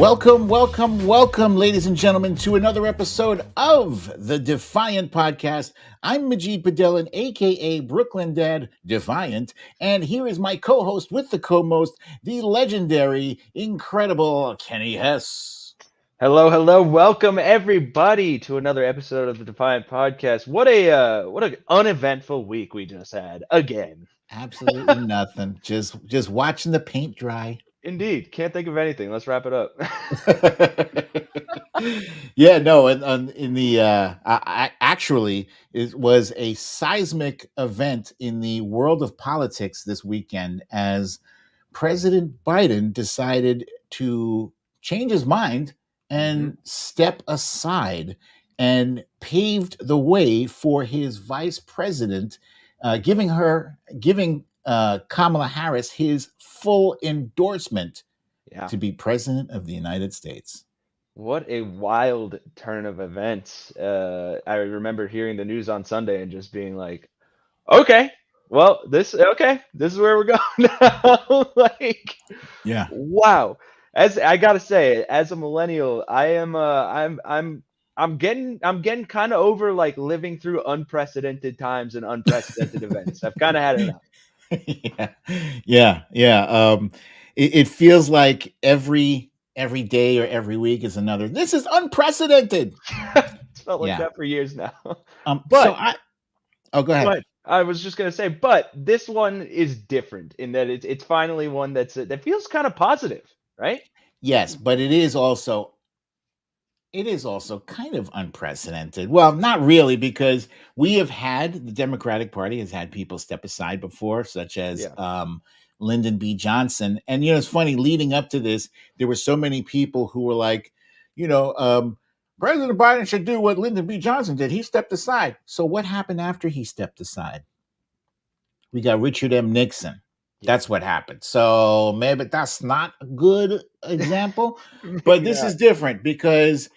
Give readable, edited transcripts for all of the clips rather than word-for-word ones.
Welcome, ladies and gentlemen, to another episode of the Defiant Podcast. I'm Majid Padellan, aka Brooklyn Dad Defiant, and here is my co-host with the co-most, the legendary, incredible Kenny Hesse. Hello. Welcome everybody to another episode of the Defiant Podcast. What an uneventful week we just had again. Absolutely nothing. Just watching the paint dry. Indeed, can't think of anything. Let's wrap it up. Yeah, no, and in the actually it was a seismic event in the world of politics this weekend as President Biden decided to change his mind and step aside and paved the way for his vice president, giving Kamala Harris his full endorsement Yeah. to be president of the United States. What a wild turn of events. I remember hearing the news on Sunday and just being like, okay, this is where we're going now. Like, Yeah. wow. As I gotta say, as a millennial, I'm getting kind of over like living through unprecedented times and unprecedented events. I've kind of had enough. Yeah. It feels like every day or every week is another. This is unprecedented. It's felt like that for years now. But go ahead. But I was just gonna say, but this one is different in that it's finally one that feels kind of positive, right? Yes, but it is also kind of unprecedented. Well, not really, because the Democratic Party has had people step aside before, such as Lyndon B. Johnson. And, it's funny, leading up to this, there were so many people who were like, President Biden should do what Lyndon B. Johnson did. He stepped aside. So what happened after he stepped aside? We got Richard M. Nixon. That's what happened. So maybe that's not a good example, but this is different because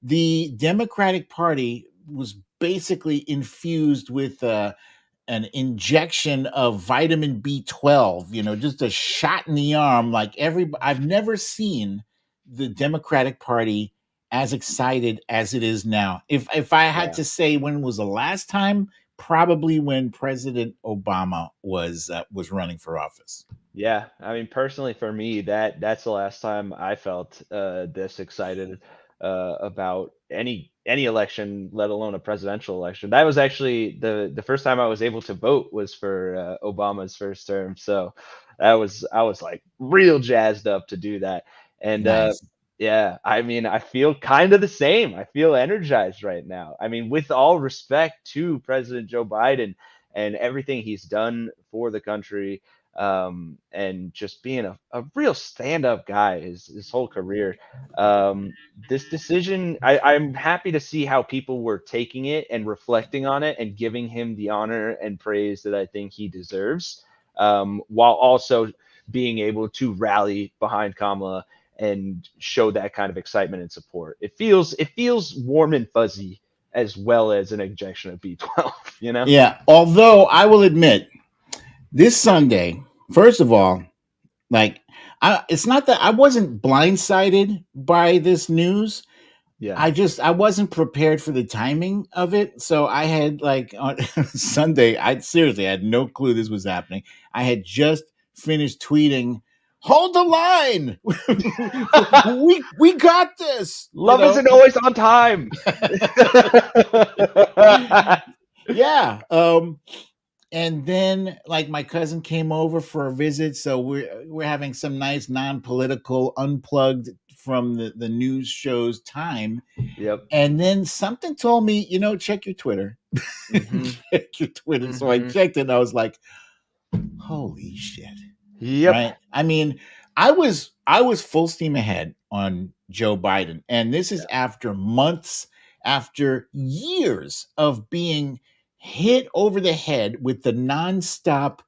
the Democratic Party was basically infused with an injection of vitamin B12, just a shot in the arm. I've never seen the Democratic Party as excited as it is now. If I had to say when was the last time, probably when President Obama was running for office. Yeah, I mean, personally for me, that's the last time I felt this excited about any election, let alone a presidential election. That was actually the first time I was able to vote was for Obama's first term. So I was like real jazzed up to do that. And Nice. yeah, I mean, I feel kind of the same. I feel energized right now. I mean, with all respect to President Joe Biden and everything he's done for the country, and just being a real stand-up guy his whole career. This decision, I'm happy to see how people were taking it and reflecting on it and giving him the honor and praise that I think he deserves, while also being able to rally behind Kamala and show that kind of excitement and support. It feels warm and fuzzy as well as an injection of B12, Yeah. Although I will admit, this Sunday, first of all, it's not that I wasn't blindsided by this news. Yeah. I wasn't prepared for the timing of it. So I had on Sunday, I had no clue this was happening. I had just finished tweeting, "Hold the line. we got this. Love isn't always on time." Yeah. And then my cousin came over for a visit, so we're having some nice non-political unplugged from the news show's time. Yep. And then something told me, check your Twitter. Check your Twitter. So I checked it and I was like, holy shit. Yep. Right? I mean, I was full steam ahead on Joe Biden. And this is after years of being hit over the head with the nonstop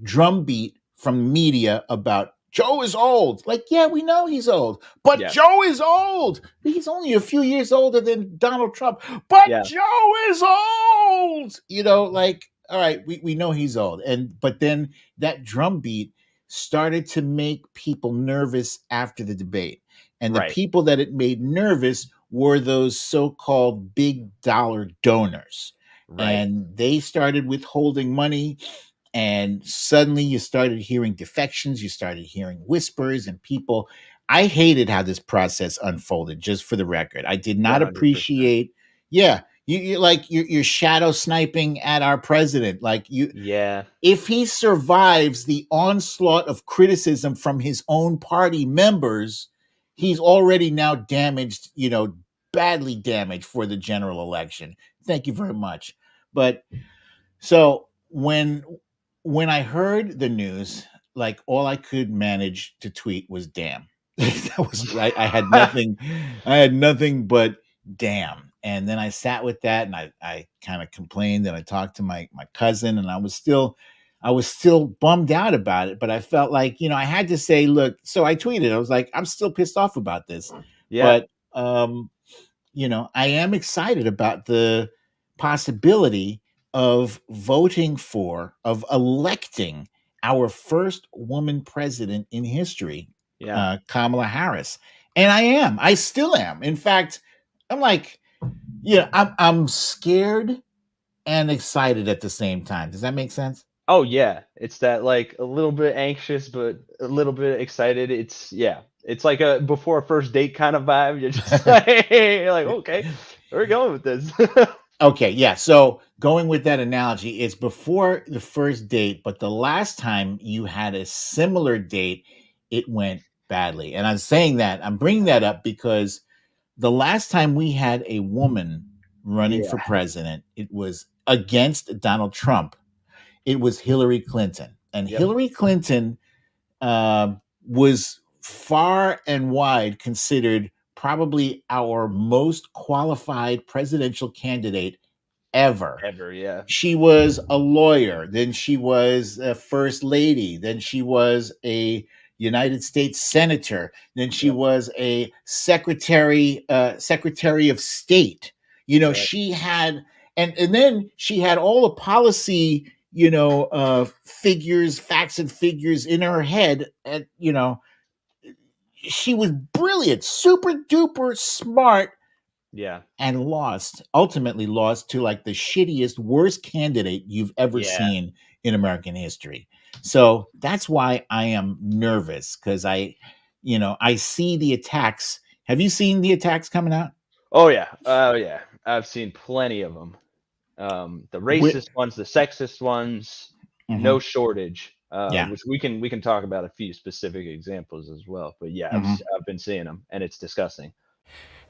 drumbeat from media about Joe is old. We know he's old, but Joe is old. He's only a few years older than Donald Trump, but Joe is old. All right, we know he's old. But then that drumbeat started to make people nervous after the debate. And the people that it made nervous were those so-called big dollar donors. And they started withholding money. And suddenly you started hearing defections, you started hearing whispers, and people. I hated how this process unfolded, just for the record. I did not 100%. appreciate, yeah, you like you're shadow sniping at our president. Like if he survives the onslaught of criticism from his own party members, he's already now damaged, badly damaged for the general election. Thank you very much. But so when I heard the news, like all I could manage to tweet was "damn." That was right. I had nothing. I had nothing but "damn." And then I sat with that, and I kind of complained, and I talked to my cousin, and I was still bummed out about it. But I felt like I had to say, look. So I tweeted. I was like, I'm still pissed off about this, but I am excited about the possibility of electing our first woman president in history, Kamala Harris. And I still am. In fact, I'm like, I'm scared and excited at the same time. Does that make sense? Oh yeah, it's that like a little bit anxious but a little bit excited. It's like a before a first date kind of vibe. You're just like you're like, okay, where are we going with this? Okay, yeah. So going with that analogy, it's before the first date, but the last time you had a similar date, it went badly. And I'm bringing that up because the last time we had a woman running for president, it was against Donald Trump. It was Hillary Clinton. And Hillary Clinton was far and wide considered probably our most qualified presidential candidate ever. Yeah. She was a lawyer, then she was a first lady, then she was a United States senator, then she was a secretary of state. She had and then she had all the policy, figures, facts and figures in her head. And she was brilliant, super duper smart. And ultimately lost to like the shittiest, worst candidate you've ever seen in American history. So that's why I am nervous, because I see the attacks. Have you seen the attacks coming out? Oh yeah. I've seen plenty of them. The racist ones, the sexist ones, no shortage. Which we can talk about a few specific examples as well. But yeah, I've been seeing them, and it's disgusting.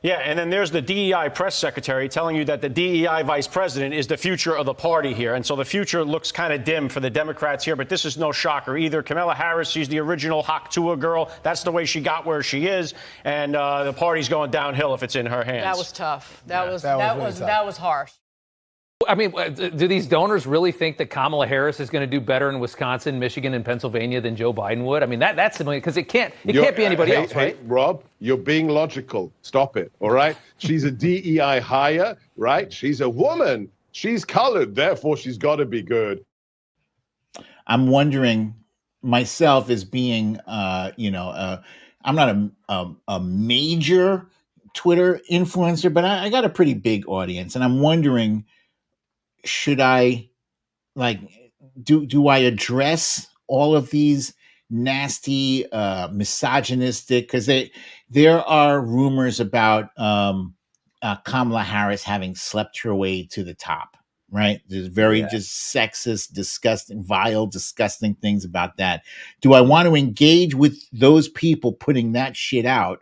Yeah, and then there's the DEI press secretary telling you that the DEI vice president is the future of the party here. And so the future looks kind of dim for the Democrats here, but this is no shocker either. Kamala Harris, she's the original Haktua girl. That's the way she got where she is. And the party's going downhill if it's in her hands. That was tough. That was harsh. I mean, do these donors really think that Kamala Harris is going to do better in Wisconsin, Michigan, and Pennsylvania than Joe Biden would? I mean, that's because it can't be anybody else, right? Hey, Rob, you're being logical. Stop it. All right. She's a DEI hire, right? She's a woman. She's colored. Therefore, she's got to be good. I'm wondering myself as being, I'm not a major Twitter influencer, but I got a pretty big audience, and I'm wondering, should I do I address all of these nasty misogynistic, because there are rumors about Kamala Harris having slept her way to the top, right? There's very just sexist, disgusting, vile, disgusting things about that. Do I want to engage with those people putting that shit out,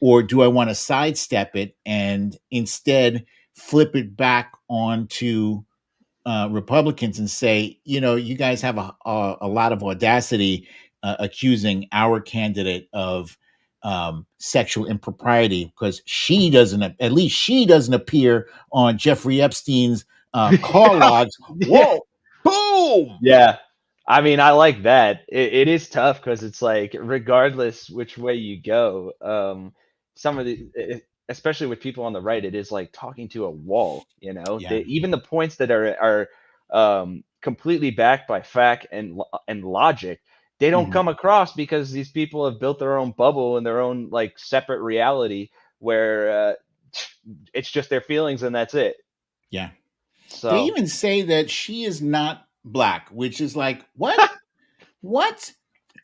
or do I want to sidestep it and instead flip it back onto Republicans and say, you guys have a lot of audacity accusing our candidate of sexual impropriety because at least she doesn't appear on Jeffrey Epstein's call logs. Whoa, boom. Yeah. I mean, I like that. It is tough because it's like, regardless which way you go, some of the, especially with people on the right, it is like talking to a wall, even the points that are completely backed by fact and logic, they don't come across because these people have built their own bubble and their own like separate reality where it's just their feelings and that's it. Yeah. So they even say that she is not black, which is like, what? What?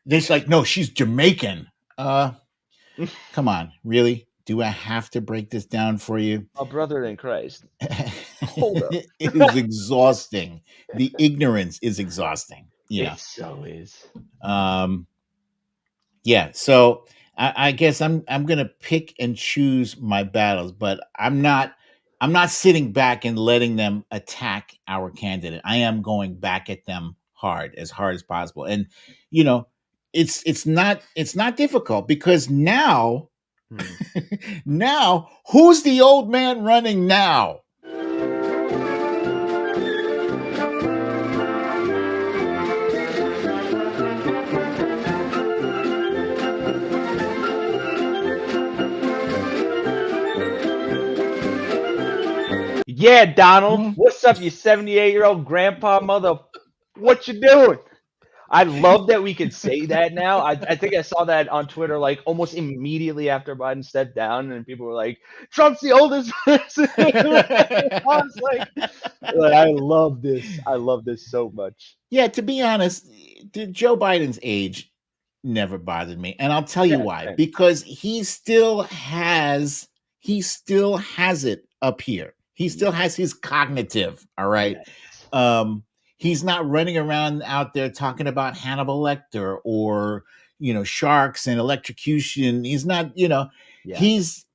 It's like, no, she's Jamaican. Come on, really? Do I have to break this down for you? A brother in Christ. Hold up. It is exhausting. The ignorance is exhausting. It so is. Yeah. So I guess I'm gonna pick and choose my battles, but I'm not sitting back and letting them attack our candidate. I am going back at them as hard as possible. And it's not difficult because now now who's the old man running now? Yeah, Donald. What's up, you 78-year-old grandpa mother? What you doing? I love that we could say that now. I think I saw that on Twitter like almost immediately after Biden stepped down, and people were like, "Trump's the oldest president." I was like, I love this. I love this so much. Yeah, to be honest, Joe Biden's age never bothered me, and I'll tell you why. Right. Because he still has it up here. He still has his cognitive. All right. Yes. He's not running around out there talking about Hannibal Lecter or, sharks and electrocution. He's not, he's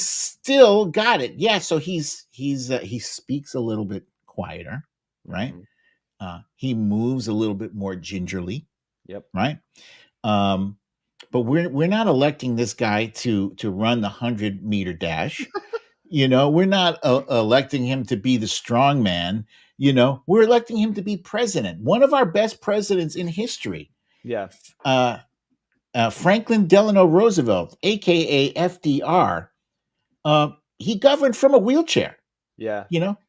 still got it. Yeah. So he speaks a little bit quieter, right? He moves a little bit more gingerly. Yep. Right. But we're not electing this guy to run the 100-meter dash. We're not electing him to be the strong man. We're electing him to be president. One of our best presidents in history. Yeah. Franklin Delano Roosevelt, a.k.a. FDR, he governed from a wheelchair. Yeah.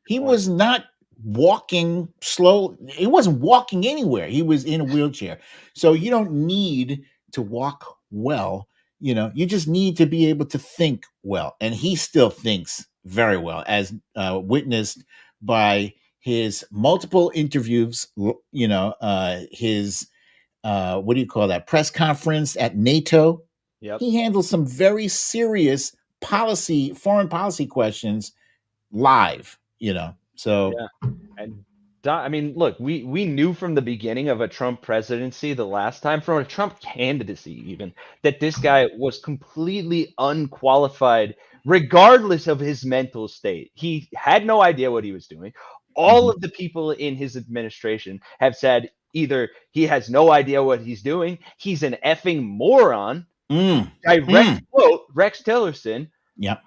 He was not walking slow. He wasn't walking anywhere. He was in a wheelchair. So you don't need to walk well. You just need to be able to think well. And he still thinks very well, as witnessed by his multiple interviews, his, what do you call that, press conference at NATO. Yep. He handles some very serious foreign policy questions live, so. Yeah. And I mean, look, we knew from the beginning of a Trump presidency, the last time, from a Trump candidacy even, that this guy was completely unqualified, regardless of his mental state. He had no idea what he was doing. All of the people in his administration have said either he has no idea what he's doing, he's an effing moron. Direct quote, Rex Tillerson. Yep.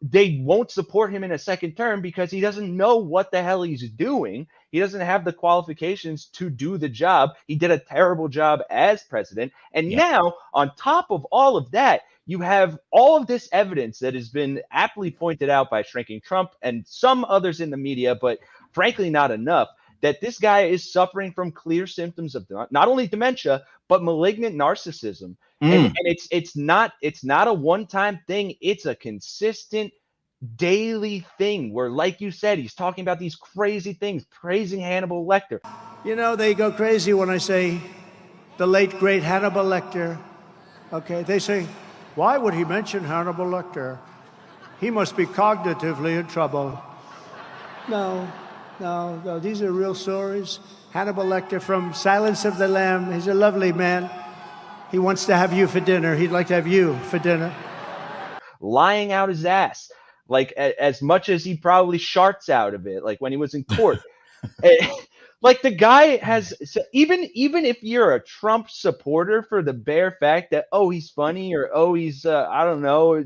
They won't support him in a second term because he doesn't know what the hell he's doing. He doesn't have the qualifications to do the job. He did a terrible job as president. And now, on top of all of that, you have all of this evidence that has been aptly pointed out by Shrinking Trump and some others in the media, but frankly not enough, that this guy is suffering from clear symptoms of not only dementia, but malignant narcissism. And it's not a one-time thing. It's a consistent daily thing where, like you said, he's talking about these crazy things, praising Hannibal Lecter. They go crazy when I say the late, great Hannibal Lecter. Okay, they say, why would he mention Hannibal Lecter? He must be cognitively in trouble. No, these are real stories. Hannibal Lecter from Silence of the Lamb. He's a lovely man. He wants to have you for dinner. He'd like to have you for dinner. Lying out his ass, like as much as he probably sharts out of it, like when he was in court. Like the guy has, even if you're a Trump supporter for the bare fact that, oh, he's funny or, oh, he's, I don't know,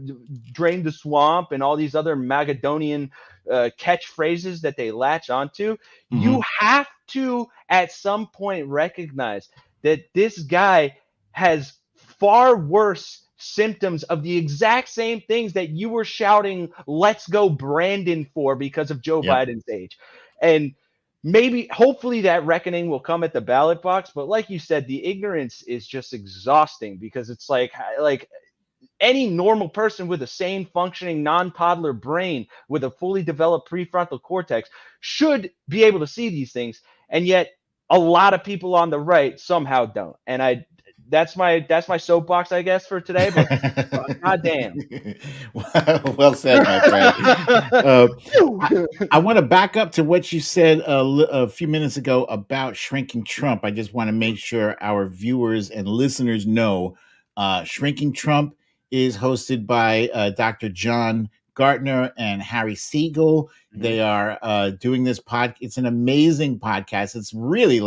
drained the swamp and all these other Magadonian catchphrases that they latch onto, you have to at some point recognize that this guy has far worse symptoms of the exact same things that you were shouting, let's go Brandon, for because of Joe Biden's age. And maybe, hopefully that reckoning will come at the ballot box. But like you said, the ignorance is just exhausting, because it's like any normal person with a sane functioning non-toddler brain with a fully developed prefrontal cortex should be able to see these things. And yet a lot of people on the right somehow don't. And that's my soapbox, I guess, for today. But goddamn. Well said, my friend. I want to back up to what you said a few minutes ago about shrinking Trump. I just want to make sure our viewers and listeners know Shrinking Trump is hosted by Dr. John Gartner and Harry Siegel. Mm-hmm. They are doing this It's an amazing podcast. It's really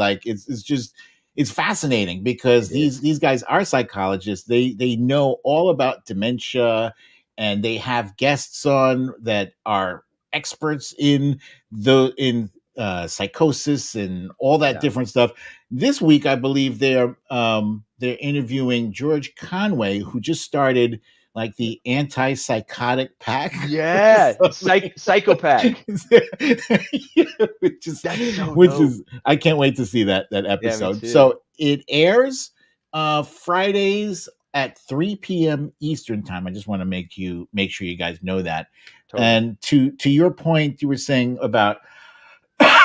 it's fascinating, because these guys are psychologists. They know all about dementia, and they have guests on that are experts in psychosis and all that different stuff. This week, I believe they're interviewing George Conway, who just started like the anti-psychotic pack. Yeah, psychopath. which is I can't wait to see that episode. So it airs Fridays at 3 p.m. Eastern time. I just want to make sure you guys know that. Totally. And to your point, you were saying about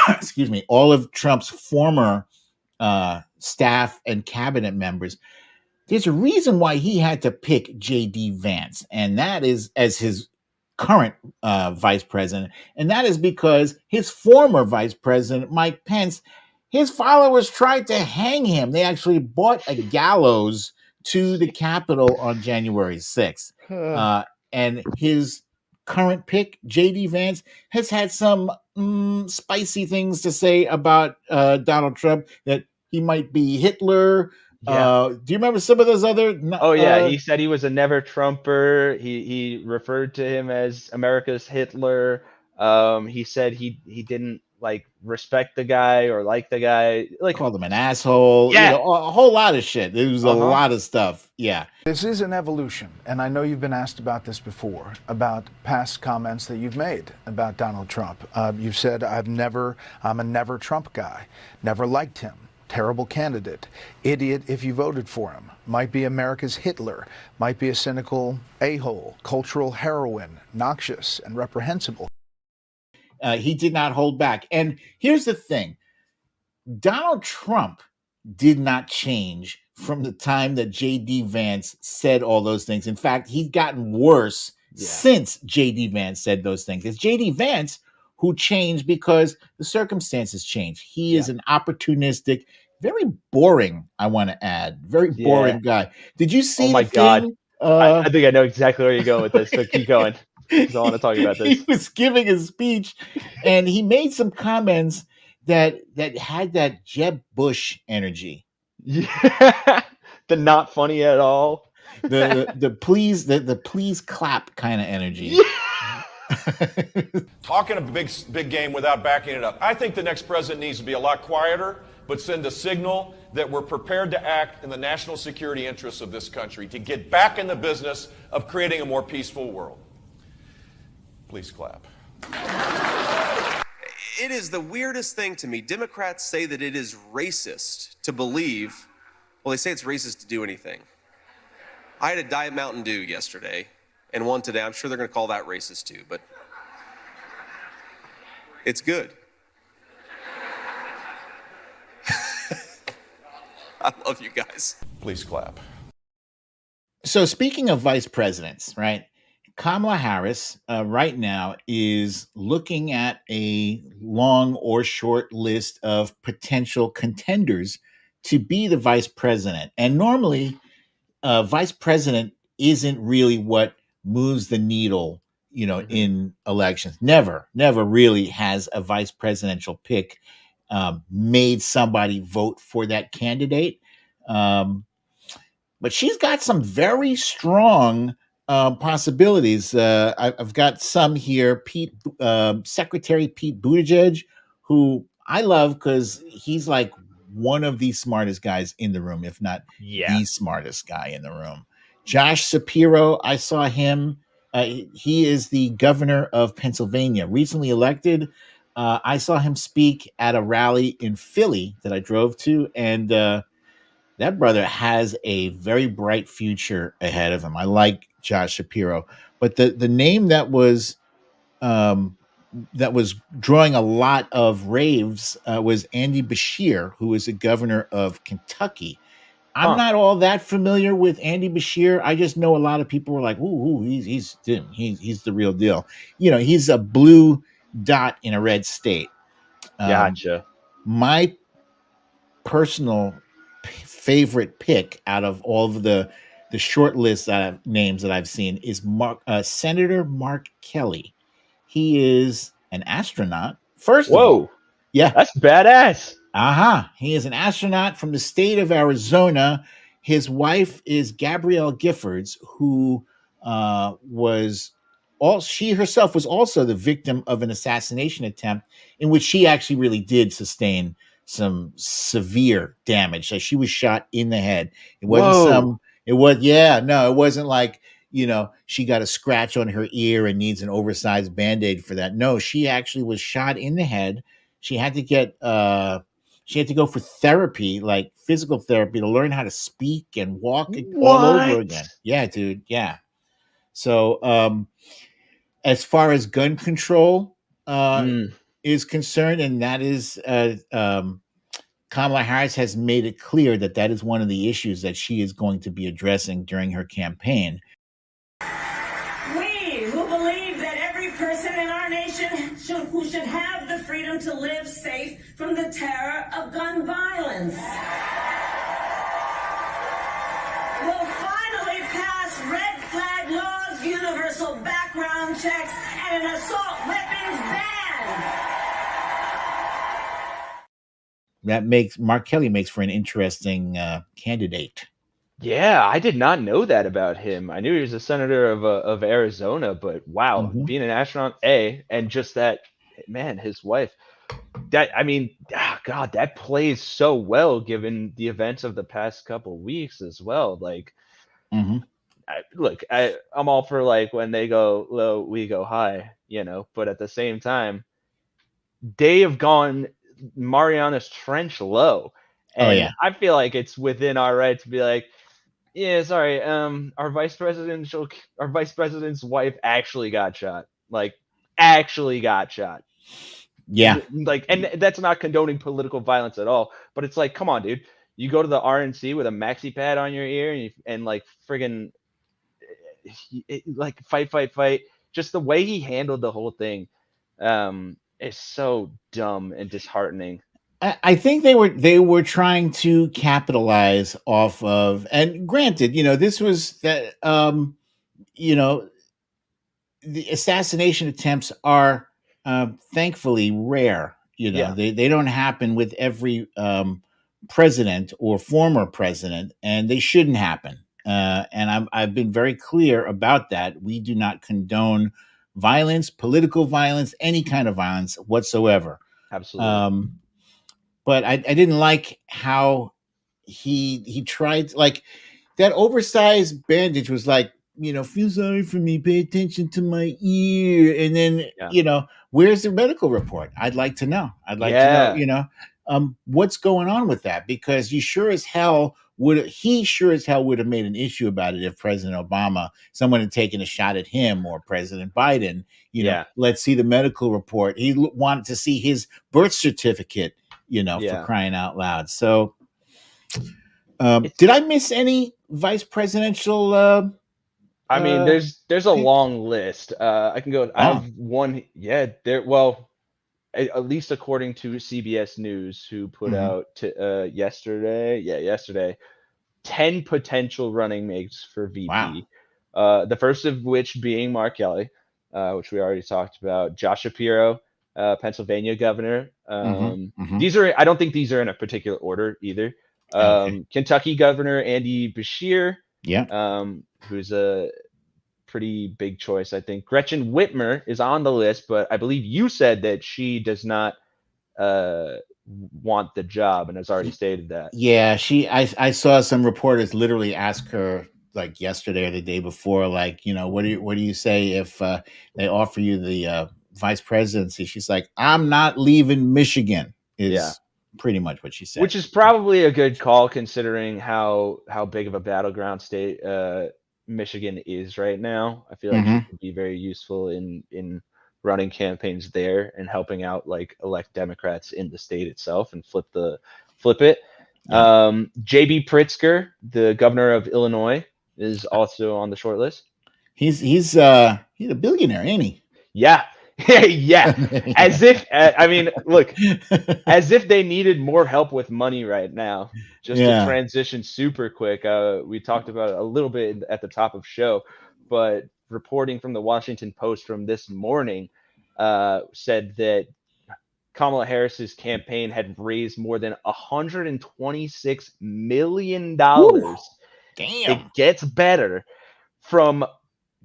excuse me, all of Trump's former staff and cabinet members. There's a reason why he had to pick JD Vance, and that is as his current vice president. And that is because his former vice president, Mike Pence, his followers tried to hang him. They actually bought a gallows to the Capitol on January 6th. And his current pick, JD Vance, has had some spicy things to say about Donald Trump, that he might be Hitler. Yeah. Do you remember some of those other? He said he was a never Trumper. He referred to him as America's Hitler. He said he didn't respect the guy or like the guy. Called him an asshole. Yeah, a whole lot of shit. There was a lot of stuff. Yeah. This is an evolution, and I know you've been asked about this before, about past comments that you've made about Donald Trump. You've said, I'm a never Trump guy, never liked him. Terrible candidate, idiot if you voted for him, might be America's Hitler, might be a cynical a-hole, cultural heroine, noxious and reprehensible. He did not hold back. And here's the thing. Donald Trump did not change from the time that JD Vance said all those things. In fact, he's gotten worse since JD Vance said those things. It's JD Vance who changed because the circumstances changed. He is an opportunistic, very boring, I want to add, very boring guy. Did you see? Oh my God. I think I know exactly where you're going with this, but keep going, because I want to talk about this. He was giving a speech, and he made some comments that had that Jeb Bush energy. Yeah. The not funny at all. The please clap kind of energy. Yeah. Talking a big game without backing it up. I think the next president needs to be a lot quieter, but send a signal that we're prepared to act in the national security interests of this country, to get back in the business of creating a more peaceful world. Please clap. It is the weirdest thing to me. Democrats say that it is racist to believe, well, they say it's racist to do anything. I had a Diet Mountain Dew yesterday and one today. I'm sure they're going to call that racist too, but it's good. I love you guys. Please clap. So speaking of vice presidents, right? Kamala Harris right now is looking at a long or short list of potential contenders to be the vice president. And normally, vice president isn't really what moves the needle, in elections. Never really has a vice presidential pick made somebody vote for that candidate. But she's got some very strong possibilities. I've got some here. Secretary Pete Buttigieg, who I love because he's like one of the smartest guys in the room, if not the smartest guy in the room. Josh Shapiro, I saw him. He is the governor of Pennsylvania, recently elected. I saw him speak at a rally in Philly that I drove to, and that brother has a very bright future ahead of him. I like Josh Shapiro, but the name that was drawing a lot of raves was Andy Bashir, who is the governor of Kentucky. I'm not all that familiar with Andy Bashir. I just know a lot of people were like, "Ooh, he's the real deal." You know, he's a blue dot in a red state. Gotcha. My personal favorite pick out of all of the short list names that I've seen is Senator Mark Kelly. He is an astronaut. First of all, yeah, that's badass. He is an astronaut from the state of Arizona. His wife is Gabrielle Giffords, who she herself was also the victim of an assassination attempt in which she actually really did sustain some severe damage. So she was shot in the head. It wasn't it wasn't like, she got a scratch on her ear and needs an oversized Band-Aid for that. No, she actually was shot in the head. She had to go for therapy, like physical therapy, to learn how to speak and walk all over again. Yeah, dude. Yeah. So, as far as gun control is concerned, and that is, Kamala Harris has made it clear that is one of the issues that she is going to be addressing during her campaign. We who believe that every person in our nation who should have the freedom to live safe from the terror of gun violence will finally pass red flag laws, universal background checks, and an assault weapons ban. That makes Mark Kelly for an interesting candidate. Yeah, I did not know that about him. I knew he was a senator of Arizona, but wow, being an astronaut, and just that, man, his wife. God, that plays so well given the events of the past couple weeks as well. Like, I'm all for like when they go low, we go high, But at the same time, they have gone Mariana's Trench low, and I feel like it's within our right to be like, yeah, sorry, our vice president's wife actually got shot. Like, actually got shot. Yeah. Like, and that's not condoning political violence at all, but it's like, come on, dude. You go to the RNC with a maxi pad on your ear and like friggin' like fight. Just the way he handled the whole thing is so dumb and disheartening. I think they were trying to capitalize off of, and granted, this was that, the assassination attempts are thankfully rare. They don't happen with every president or former president, and they shouldn't happen. And I've been very clear about that. We do not condone violence, political violence, any kind of violence whatsoever. Absolutely. But I didn't like how he tried, like, that oversized bandage was like, feel sorry for me, pay attention to my ear. And then, where's the medical report? I'd like to know. To know, what's going on with that? Because he sure as hell would have made an issue about it if President Obama, someone had taken a shot at him, or President Biden, let's see the medical report. He wanted to see his birth certificate, for crying out loud. So, did I miss any vice presidential? There's a long list. I can go. I have one. Yeah, well, at least according to CBS News, who put out yesterday, 10 potential running mates for VP. Wow. The first of which being Mark Kelly, which we already talked about. Josh Shapiro, Pennsylvania governor. These are. I don't think these are in a particular order either. Kentucky governor Andy Bashir. Who's a pretty big choice, I think. Gretchen Whitmer is on the list, but I believe you said that she does not want the job and has already stated that. Yeah, I saw some reporters literally ask her like yesterday or the day before, like, what do you say if they offer you the vice presidency, she's like, I'm not leaving Michigan, is pretty much what she said. Which is probably a good call considering how big of a battleground state Michigan is right now. I feel like she could be very useful in running campaigns there and helping out like elect Democrats in the state itself and flip it. Yeah. JB Pritzker, the governor of Illinois, is also on the short list. He's a billionaire, ain't he? Yeah. Yeah. As if, I mean, look, as if they needed more help with money right now, just to transition super quick. We talked about it a little bit at the top of show, but reporting from the Washington Post from this morning said that Kamala Harris's campaign had raised more than $126 million. Damn. It gets better from,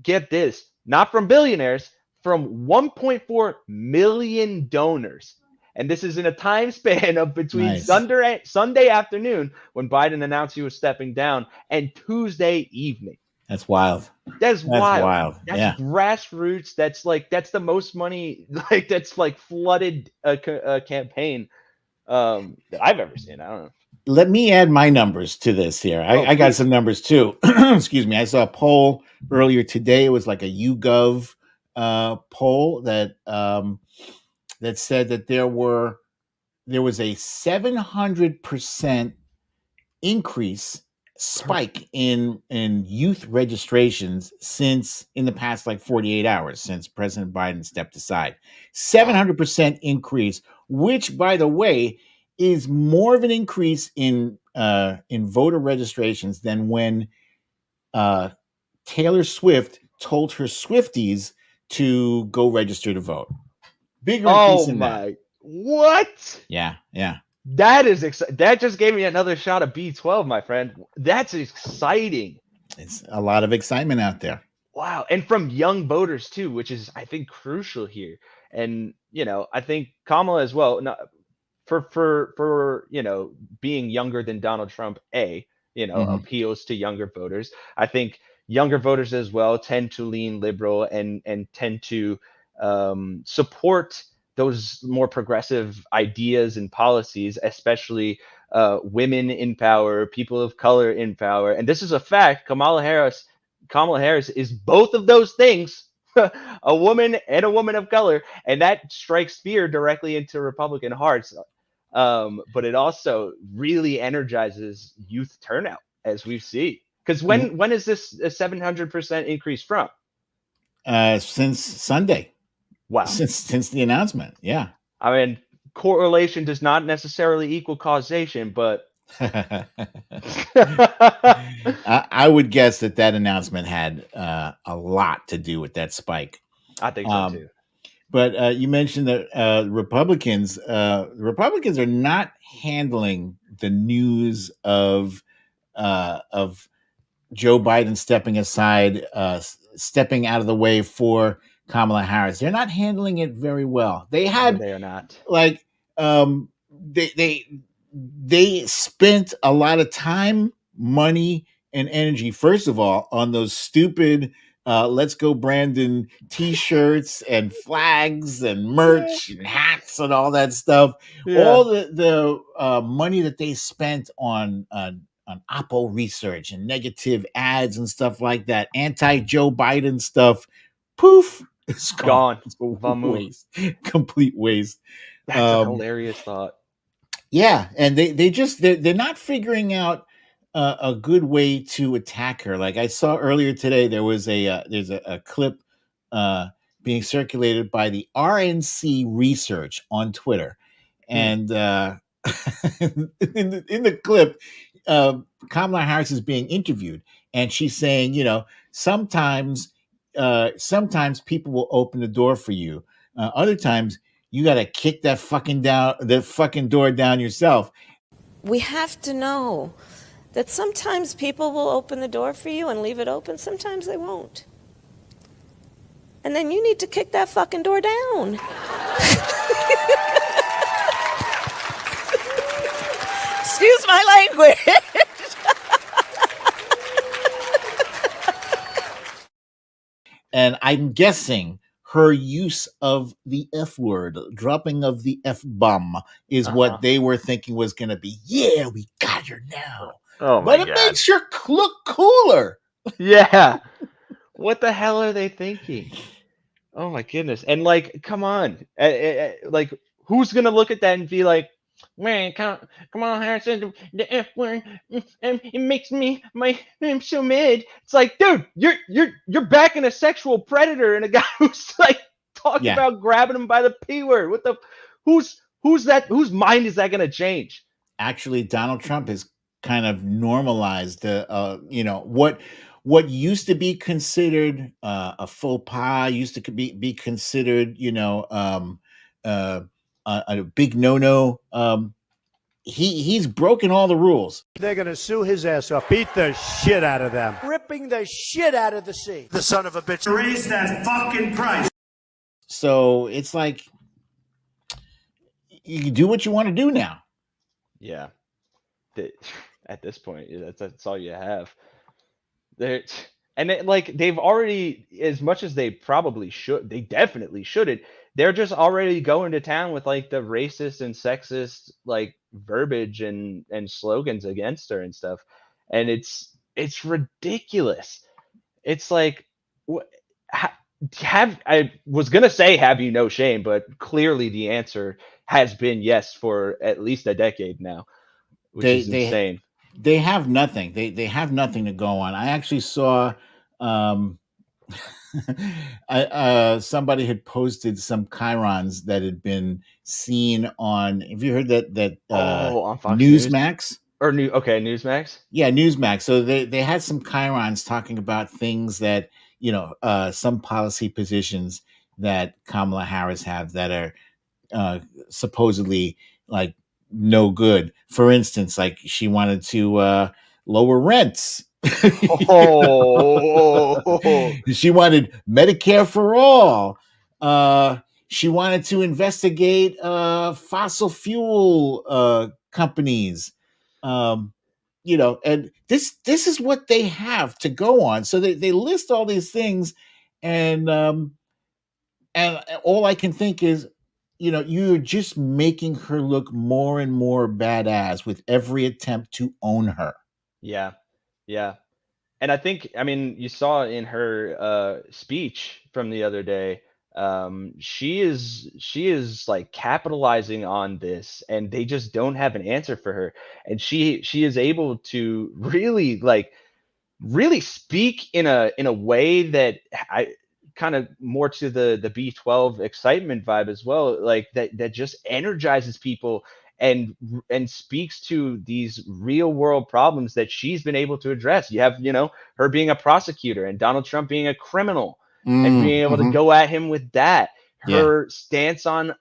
get this, not from billionaires, from 1.4 million donors. And this is in a time span of between Sunday afternoon, when Biden announced he was stepping down, and Tuesday evening. That's wild. That's wild. That's grassroots. That's the most money that's flooded a campaign that I've ever seen. I don't know. Let me add my numbers to this here. I got some numbers too. Excuse me. I saw a poll earlier today. It was like a YouGov poll that said that there was a 700% spike in youth registrations in the past 48 hours since President Biden stepped aside. 700% increase, which, by the way, is more of an increase in voter registrations than when Taylor Swift told her Swifties to go register to vote. Bigger increase in that. What? Yeah. That is that just gave me another shot of B12, my friend. That's exciting. It's a lot of excitement out there. Wow. And from young voters too, which is, I think, crucial here. And, I think Kamala as well, for being younger than Donald Trump, appeals to younger voters. I think younger voters as well tend to lean liberal and tend to support those more progressive ideas and policies, especially women in power, people of color in power. And this is a fact. Kamala Harris is both of those things, a woman and a woman of color. And that strikes fear directly into Republican hearts. But it also really energizes youth turnout, as we see. Because when is this a 700% increase from? Since Sunday. Wow. Since the announcement. Yeah. I mean, correlation does not necessarily equal causation, but I would guess that announcement had a lot to do with that spike. I think so too. But you mentioned that Republicans are not handling the news of Joe Biden stepping aside, stepping out of the way for Kamala Harris. They're not handling it very well. They are not. They spent a lot of time, money, and energy, first of all, on those stupid Let's Go Brandon t-shirts and flags and merch and hats and all that stuff. Yeah. All the money that they spent on Oppo research and negative ads and stuff like that, anti-Joe Biden stuff, poof, it's gone. It's a waste. Complete waste. That's a hilarious thought. Yeah, and they're not figuring out a good way to attack her. Like I saw earlier today, there's a clip being circulated by the RNC Research on Twitter, and in the clip, Kamala Harris is being interviewed, and she's saying, sometimes people will open the door for you. Other times you got to kick that fucking door down yourself. We have to know that sometimes people will open the door for you and leave it open. Sometimes they won't. And then you need to kick that fucking door down. Excuse my language. And I'm guessing her use of the F word, dropping of the F bomb, is what they were thinking was going to be. Yeah, we got her now. Oh but my it God. makes her look cooler. Yeah. What the hell are they thinking? Oh my goodness. And like, come on. Like, who's going to look at that and be like, man, Kamala Harris said the F word, and it makes me, I'm so mad. It's like, dude, you're backing a sexual predator and a guy who's like talking about grabbing him by the P word. What the, who's that? Whose mind is that going to change? Actually, Donald Trump has kind of normalized what used to be considered a faux pas, used to be considered, a big no-no. He's broken all the rules. They're going to sue his ass off, beat the shit out of them. Ripping the shit out of the sea. The son of a bitch. Raise that fucking price. So it's like, you can do what you want to do now. Yeah. At this point, that's all you have. They've already, as much as they probably should, they definitely shouldn't. They're just already going to town with like the racist and sexist like verbiage and slogans against her and stuff, and it's ridiculous. It's like, I was gonna say, have you no shame, but clearly the answer has been yes for at least a decade now, which is insane. They have nothing. They have nothing to go on. I actually saw somebody had posted some chyrons that had been seen on. Have you heard that on Fox Newsmax? Newsmax? Yeah, Newsmax. So they had some chyrons talking about things that, some policy positions that Kamala Harris have that are supposedly like no good. For instance, like she wanted to lower rents. She wanted Medicare for all. She wanted to investigate fossil fuel companies. And this is what they have to go on. So they list all these things, and all I can think is, you're just making her look more and more badass with every attempt to own her. Yeah. And I think, you saw in her speech from the other day, she is like capitalizing on this, and they just don't have an answer for her. And she is able to really speak in a way that I kind of more to the B12 excitement vibe as well, like that just energizes people and speaks to these real world problems that she's been able to address. You have, her being a prosecutor and Donald Trump being a criminal and being able to go at him with that. Her stance on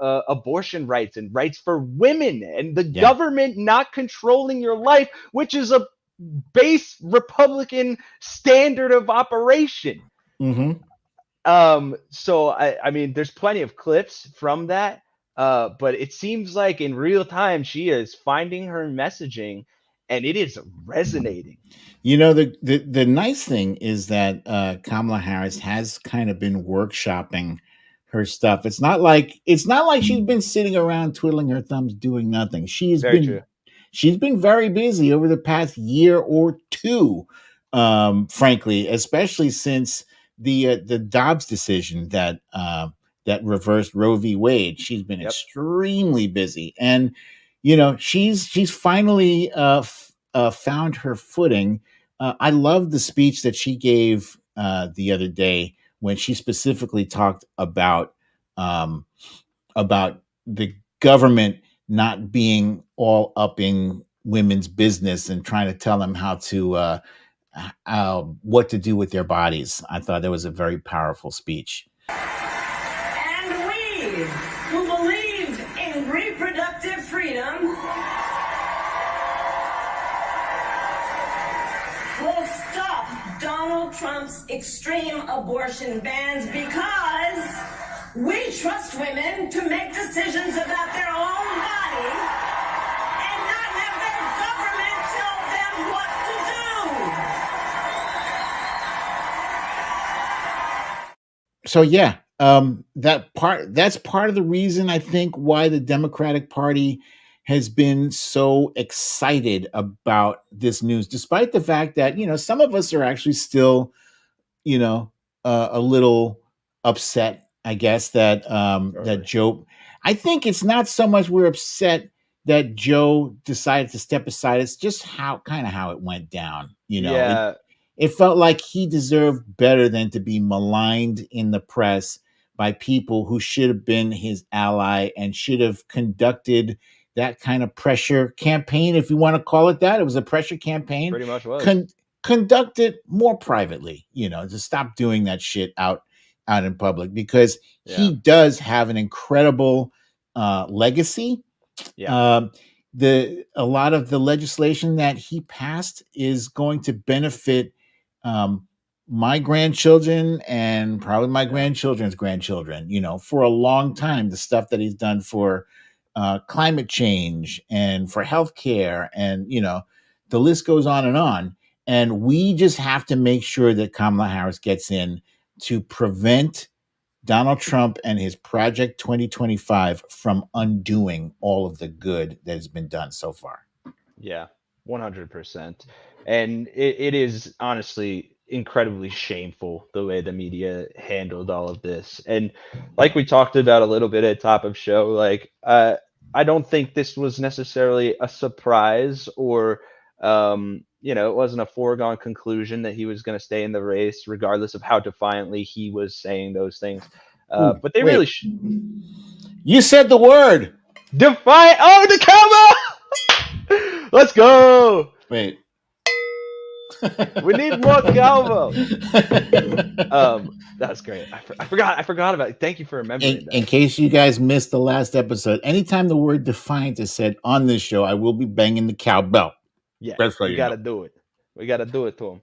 abortion rights and rights for women, and the government not controlling your life, which is a base Republican standard of operation. So I mean, there's plenty of clips from that, but it seems like in real time she is finding her messaging, and it is resonating. The nice thing is that Kamala Harris has kind of been workshopping her stuff. It's not like she's been sitting around twiddling her thumbs doing nothing. She's been very busy over the past year or two, frankly, especially since the Dobbs decision that reversed Roe v. Wade. She's been extremely busy, and she's finally found her footing. I love the speech that she gave the other day when she specifically talked about the government not being all up in women's business and trying to tell them how to what to do with their bodies. I thought that was a very powerful speech. And we who believe in reproductive freedom will stop Donald Trump's extreme abortion bans, because we trust women to make decisions about their own body and not have their government tell them what to do. So yeah, that's part of the reason I think why the Democratic Party has been so excited about this news, despite the fact that, some of us are actually still, a little upset, I guess, that that Joe. I think it's not so much we're upset that Joe decided to step aside. It's just how it went down. It felt like he deserved better than to be maligned in the press by people who should have been his ally and should have conducted that kind of pressure campaign, if you want to call it that. It was a pressure campaign. Pretty much was. Conduct it more privately, to stop doing that shit out in public, because he does have an incredible legacy. A lot of the legislation that he passed is going to benefit my grandchildren and probably my grandchildren's grandchildren, for a long time. The stuff that he's done for climate change and for healthcare, and the list goes on and on. And we just have to make sure that Kamala Harris gets in to prevent Donald Trump and his Project 2025 from undoing all of the good that has been done so far. Yeah, 100%. And it is honestly incredibly shameful the way the media handled all of this. And like we talked about a little bit at top of show, like I don't think this was necessarily a surprise, or it wasn't a foregone conclusion that he was going to stay in the race, regardless of how defiantly he was saying those things. But they really You said the word. Defiant. Oh, the Calvo! Let's go. Wait. We need more Calvo. That's great. I forgot about it. Thank you for remembering that. In case you guys missed the last episode, anytime the word defiant is said on this show, I will be banging the cowbell. Yeah, that's we got to do it. We got to do it to him.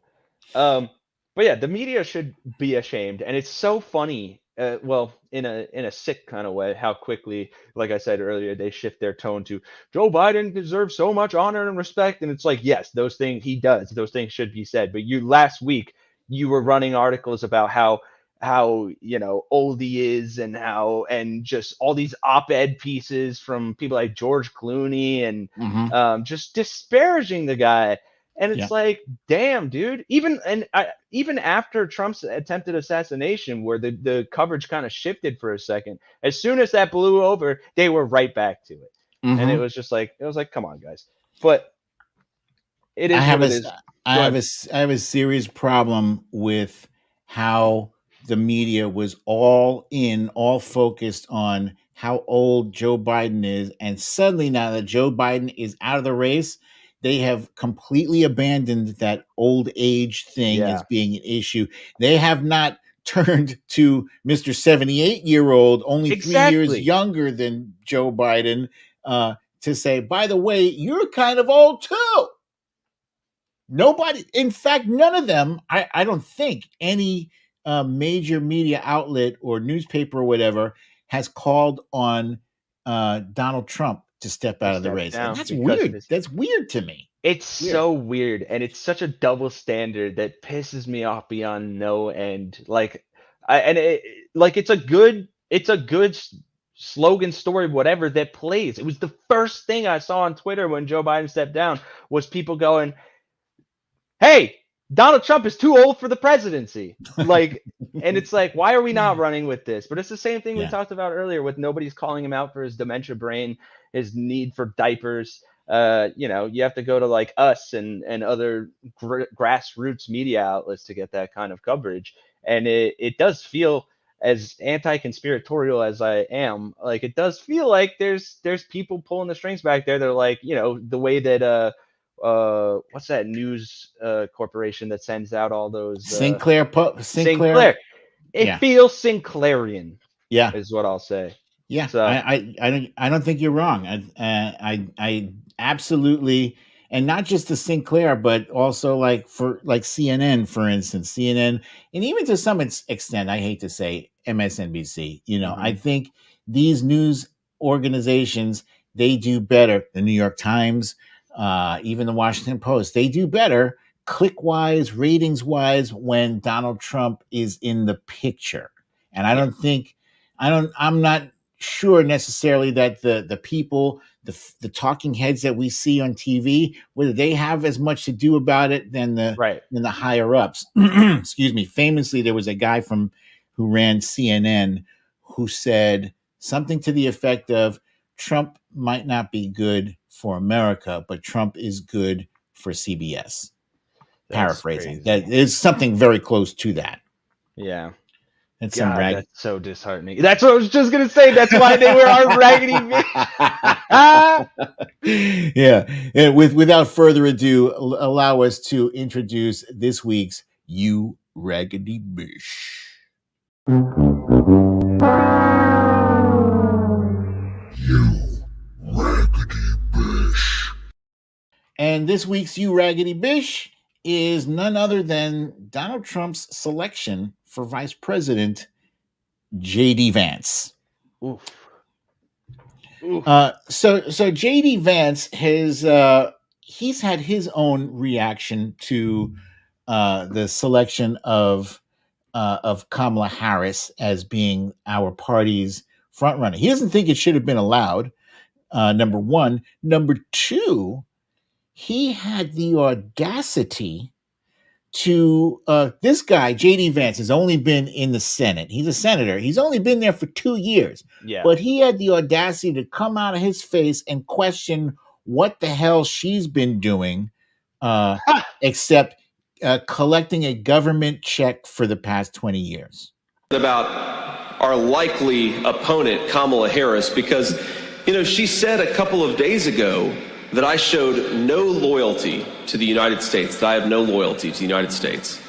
But yeah, the media should be ashamed, and it's so funny. Well, in a sick kind of way, how quickly, like I said earlier, they shift their tone to Joe Biden deserves so much honor and respect, and it's like, yes, those things he does, those things should be said. But last week you were running articles about how old he is, and just all these op-ed pieces from people like George Clooney, and just disparaging the guy. And it's like, damn, dude. Even after Trump's attempted assassination, where the coverage kind of shifted for a second, as soon as that blew over, they were right back to it. And it was just like, come on, guys. But it is what it is. I have a serious problem with how the media was all focused on how old Joe Biden is, and suddenly, now that Joe Biden is out of the race, they have completely abandoned that old age thing as being an issue. They have not turned to Mr. 78-year-old, only 3 years younger than Joe Biden, to say, by the way, you're kind of old too. Nobody, in fact, none of them, I don't think any major media outlet or newspaper or whatever has called on Donald Trump to step out of the race. And that's weird. That's weird to me. It's so weird, and it's such a double standard that pisses me off beyond no end. Like, it's a good slogan, story, whatever, that plays. It was the first thing I saw on Twitter when Joe Biden stepped down, was people going, "Hey, Donald Trump is too old for the presidency." Like, and it's like, why are we not running with this? But it's the same thing we talked about earlier, with nobody's calling him out for his dementia brain, his need for diapers. You have to go to like us and other grassroots media outlets to get that kind of coverage. And it does feel, as anti-conspiratorial as I am, like, it does feel like there's people pulling the strings back there. They're like, the way that what's that news corporation that sends out all those Sinclair. It feels Sinclairian. Yeah, is what I'll say. Yeah, so, I don't think you're wrong. I absolutely, and not just the Sinclair, but also like CNN, for instance, CNN, and even to some extent, I hate to say MSNBC. I think these news organizations, they do better. The New York Times, even the Washington Post, they do better click-wise, ratings-wise, when Donald Trump is in the picture. And I'm not sure necessarily that the people, the talking heads that we see on TV, whether they have as much to do about it than the higher ups. Excuse me. Famously, there was a guy who ran CNN who said something to the effect of, Trump might not be good for America, but Trump is good for CBS. Paraphrasing. That is something very close to that. Yeah. That's that's so disheartening. That's what I was just gonna say. That's why they were our raggedy bitch. Yeah. And without further ado, allow us to introduce this week's You Raggedy Bish. You Raggedy Bish. And this week's You Raggedy Bish is none other than Donald Trump's selection for Vice President JD Vance. Oof. So JD Vance has he's had his own reaction to the selection of Kamala Harris as being our party's front runner. He doesn't think it should have been allowed. Number one. Number two, he had the audacity to this guy, JD Vance, has only been in the Senate. He's a senator. He's only been there for 2 years. Yeah. But he had the audacity to come out of his face and question what the hell she's been doing, except collecting a government check for the past 20 years. About our likely opponent, Kamala Harris, because, she said a couple of days ago that I showed no loyalty to the United States, that I have no loyalty to the United States.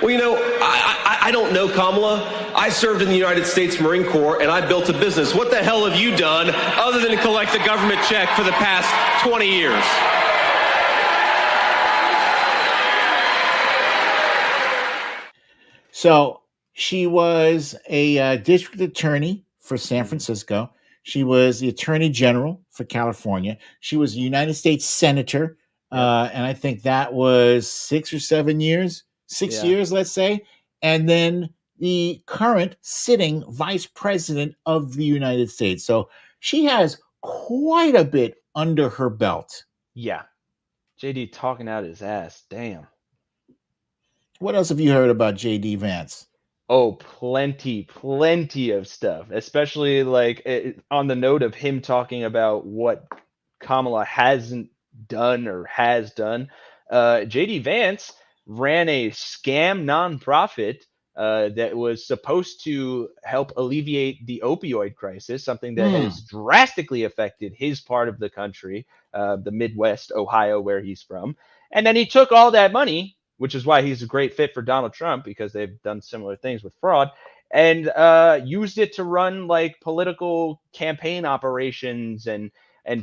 Well, I don't know Kamala. I served in the United States Marine Corps, and I built a business. What the hell have you done other than collect a government check for the past 20 years? So she was a district attorney for San Francisco. She was the attorney general for California. She was a United States senator. And I think that was 6 or 7 years, 6 years, let's say. And then the current sitting vice president of the United States. So she has quite a bit under her belt. Yeah. JD talking out his ass. Damn. What else have you heard about JD Vance? Oh, plenty of stuff, especially on the note of him talking about what Kamala hasn't done or has done. JD Vance ran a scam nonprofit that was supposed to help alleviate the opioid crisis, something that has drastically affected his part of the country, the Midwest, Ohio, where he's from. And then he took all that money, which is why he's a great fit for Donald Trump, because they've done similar things with fraud, and used it to run political campaign operations and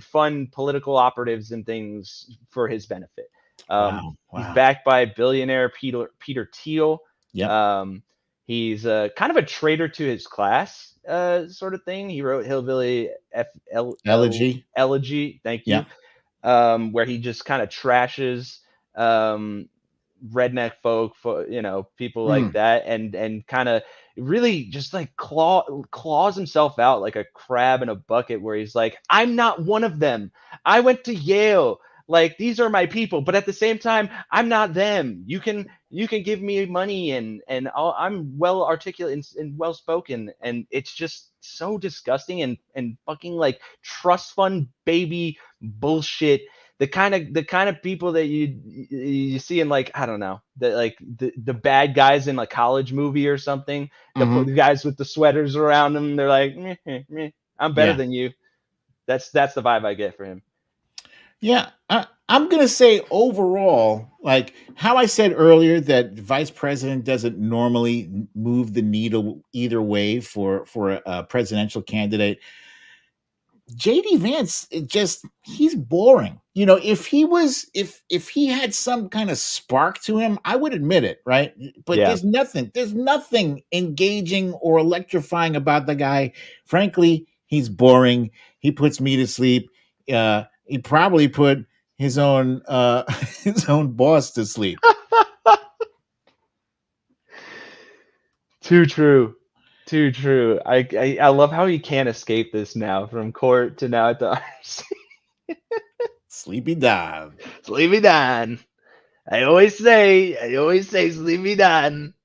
fund political operatives and things for his benefit. Wow. He's backed by billionaire Peter Thiel. Yep. He's kind of a traitor to his class sort of thing. He wrote Hillbilly Elegy. Thank you. Yeah. Where he just kind of trashes redneck folk, people like that, and kind of really just claws himself out like a crab in a bucket, where he's like, I'm not one of them. I went to Yale. These are my people, but at the same time, I'm not them. You can give me money and I'm well articulate and well spoken, and it's just so disgusting and fucking trust fund baby bullshit. The kind of people that you see in I don't know, the bad guys in a college movie or something. The guys with the sweaters around them, they're like, meh, I'm better than you. That's the vibe I get for him. Yeah, I'm going to say overall, how I said earlier that vice president doesn't normally move the needle either way for a presidential candidate. JD Vance, he's boring. If he had some kind of spark to him, I would admit it, right? But there's nothing engaging or electrifying about the guy. Frankly, he's boring. He puts me to sleep. He probably put his own boss to sleep. Too true. Too true. I love how he can't escape this now, from court to now at the Sleepy Don. Sleepy Don. I always say Sleepy Don.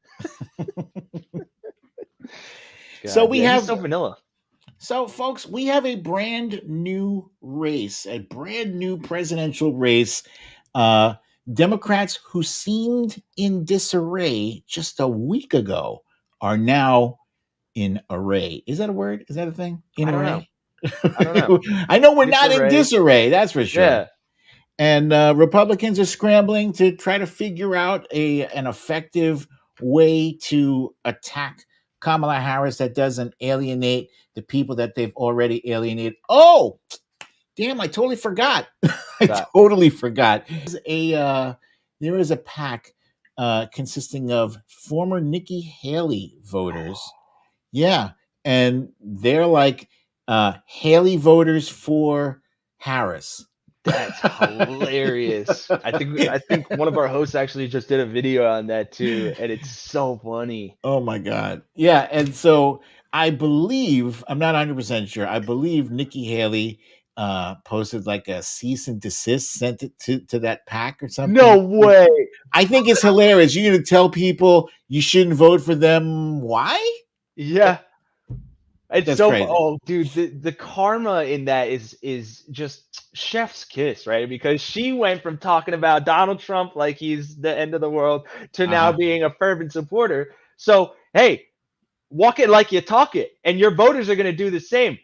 So we have he's so vanilla. So, folks, we have a brand new race, a brand new presidential race. Democrats who seemed in disarray just a week ago are now in array. Is that a word? Is that a thing? In array? I don't know. I know we're not in disarray, that's for sure. Yeah. And Republicans are scrambling to try to figure out an effective way to attack Kamala Harris that doesn't alienate the people that they've already alienated. Oh, damn, I totally forgot. Totally forgot. There is a PAC consisting of former Nikki Haley voters. Yeah. And they're like Haley voters for Harris. That's hilarious. I think one of our hosts actually just did a video on that too, and it's so funny. Oh my God. Yeah. And so I believe, I'm not 100% sure, I believe Nikki Haley posted like a cease and desist, sent it to that PAC or something. No way. I think it's hilarious. You're going to tell people you shouldn't vote for them. Why? Yeah. It's That's so crazy. Oh, dude, the karma in that is just chef's kiss, right? Because she went from talking about Donald Trump like he's the end of the world to now being a fervent supporter. So, hey, walk it like you talk it, and your voters are going to do the same.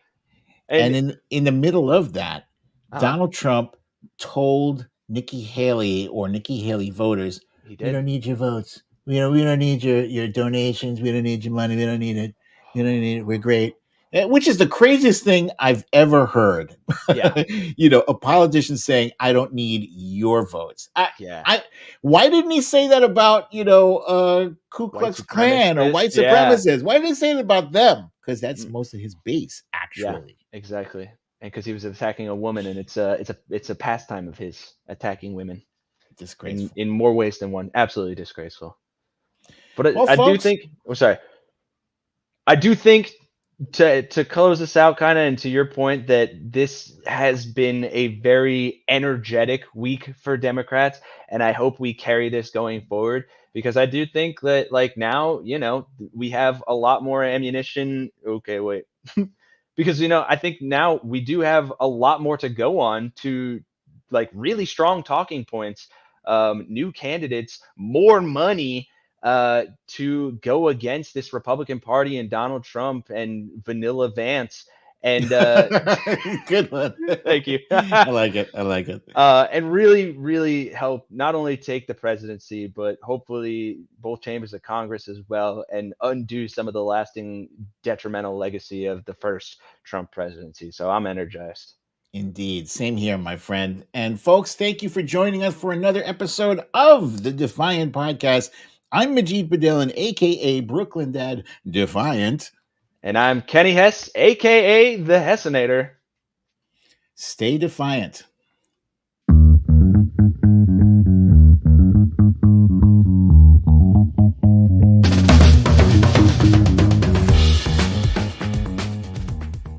And in the middle of that, Donald Trump told Nikki Haley or Nikki Haley voters, we don't need your votes. We don't need your donations. We don't need your money. We don't need it. You don't need it. We're great. Which is the craziest thing I've ever heard. Yeah. A politician saying, I don't need your votes. Why didn't he say that about, Ku Klux Klan or white supremacists? Why didn't he say it about them? Because that's most of his base, actually. Yeah, exactly. And because he was attacking a woman, and it's a pastime of his, attacking women. Disgraceful. In more ways than one. Absolutely disgraceful. But I do think to close this out kind of, and to your point, that this has been a very energetic week for Democrats, and I hope we carry this going forward, because I do think that now, we have a lot more ammunition. Okay, wait. Because, I think now we do have a lot more to go on to really strong talking points, new candidates, more money to go against this Republican Party and Donald Trump and Vanilla Vance. And good one. Thank you. I like it. And really, really help not only take the presidency, but hopefully both chambers of Congress as well, and undo some of the lasting detrimental legacy of the first Trump presidency. So I'm energized. Indeed. Same here, my friend. And folks, thank you for joining us for another episode of the Defiant Podcast. I'm Majid Padellan, a.k.a. Brooklyn Dad Defiant. And I'm Kenny Hesse, a.k.a. the Hessenator. Stay defiant.